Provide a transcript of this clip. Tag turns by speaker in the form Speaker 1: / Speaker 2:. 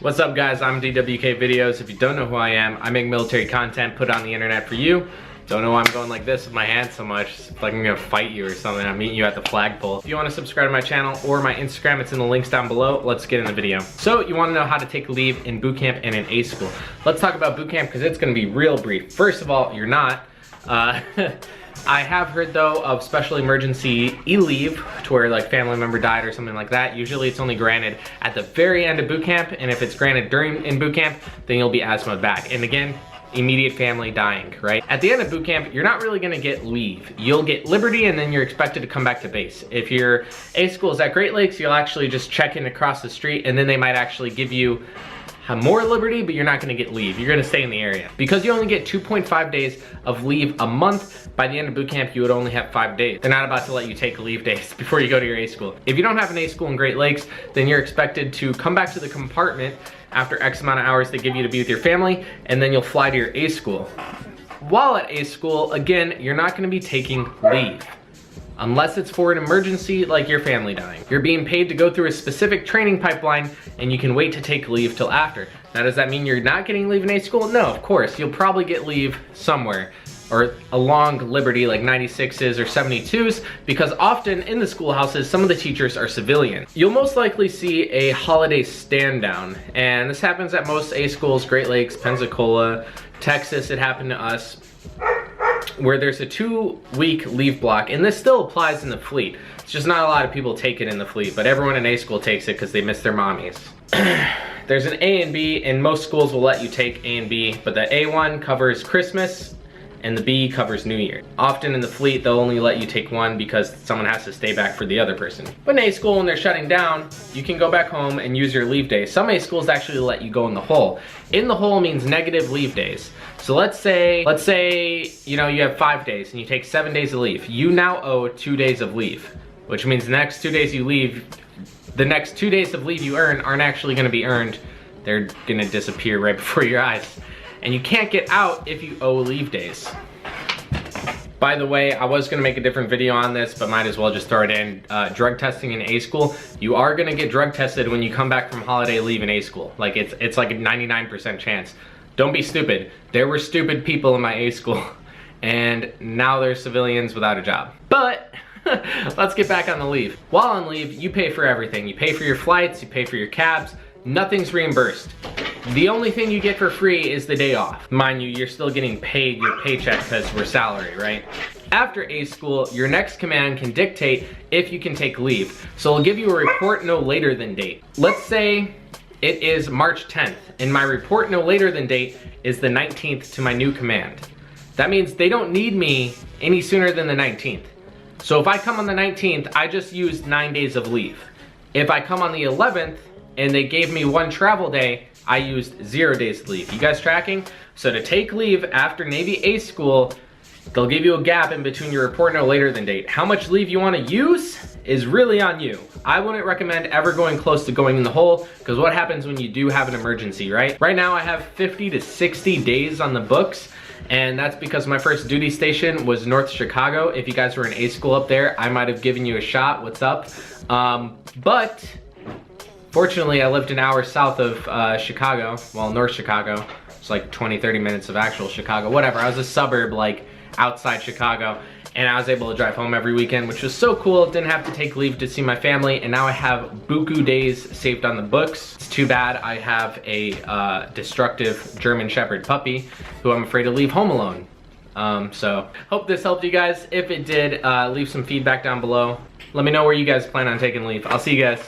Speaker 1: What's up guys, I'm DwkVideos. If you don't know who I am, I make military content put on the internet for you. Don't know why I'm going like this with my hand so much. It's like I'm gonna fight you or something. I'm meeting you at the flagpole. If you wanna subscribe to my channel or my Instagram, it's in the links down below. Let's get in the video. So you wanna know how to take leave in boot camp and in A school. Let's talk about boot camp because it's gonna be real brief. First of all, you're not. I have heard though of special emergency leave to where like family member died or something like that. Usually it's only granted at the very end of boot camp, and if it's granted in boot camp, then you'll be asthmaed back. And again, immediate family dying, right? At the end of boot camp, you're not really gonna get leave. You'll get liberty and then you're expected to come back to base. If your A school is at Great Lakes, you'll actually just check in across the street and then they might actually give you more liberty, but you're not gonna get leave. You're gonna stay in the area. Because you only get 2.5 days of leave a month, by the end of boot camp, you would only have 5 days. They're not about to let you take leave days before you go to your A school. If you don't have an A school in Great Lakes, then you're expected to come back to the compartment after X amount of hours they give you to be with your family, and then you'll fly to your A school. While at A school, again, you're not gonna be taking leave. Unless it's for an emergency like your family dying. You're being paid to go through a specific training pipeline and you can wait to take leave till after. Now does that mean you're not getting leave in A school? No, of course. You'll probably get leave somewhere or along liberty like 96s or 72s, because often in the schoolhouses some of the teachers are civilian. You'll most likely see a holiday stand down, and this happens at most A schools, Great Lakes, Pensacola, Texas. It happened to us, where there's a 2-week leave block, and this still applies in the fleet. It's just not a lot of people take it in the fleet, but everyone in A school takes it because they miss their mommies. There's an A and B, and most schools will let you take A and B, but the A1 covers Christmas and the B covers New Year. Often in the fleet, they'll only let you take one because someone has to stay back for the other person. But in A school, when they're shutting down, you can go back home and use your leave days. Some A schools actually let you go in the hole. In the hole means negative leave days. So let's say you know, you have 5 days and you take 7 days of leave. You now owe 2 days of leave, which means the next 2 days you leave, the next 2 days of leave you earn aren't actually gonna be earned. They're gonna disappear right before your eyes. And you can't get out if you owe leave days. By the way, I was gonna make a different video on this, but might as well just throw it in. Drug testing in A school, you are gonna get drug tested when you come back from holiday leave in A school. Like it's like a 99% chance. Don't be stupid. There were stupid people in my A school, and now there's civilians without a job. But let's get back on the leave. While on leave, you pay for everything. You pay for your flights, you pay for your cabs, nothing's reimbursed. The only thing you get for free is the day off. Mind you, you're still getting paid your paycheck because we're salary, right? After A school, your next command can dictate if you can take leave. So it'll give you a report no later than date. Let's say it is March 10th, and my report no later than date is the 19th to my new command. That means they don't need me any sooner than the 19th. So if I come on the 19th, I just used 9 days of leave. If I come on the 11th and they gave me 1 travel day, I used 0 days of leave. You guys tracking? So to take leave after Navy A school, they'll give you a gap in between your report no later than date. How much leave you want to use is really on you. I wouldn't recommend ever going close to going in the hole, because what happens when you do have an emergency, right? Right now I have 50 to 60 days on the books, and that's because my first duty station was North Chicago. If you guys were in A school up there, I might have given you a shot. What's up? But fortunately, I lived an hour south of Chicago, well, North Chicago. It's like 20-30 minutes of actual Chicago, whatever. I was a suburb like outside Chicago, and I was able to drive home every weekend, which was so cool. Didn't have to take leave to see my family, and now I have buku days saved on the books. It's too bad I have a destructive German Shepherd puppy who I'm afraid to leave home alone. So hope this helped you guys. If it did, leave some feedback down below. Let me know where you guys plan on taking leave. I'll see you guys.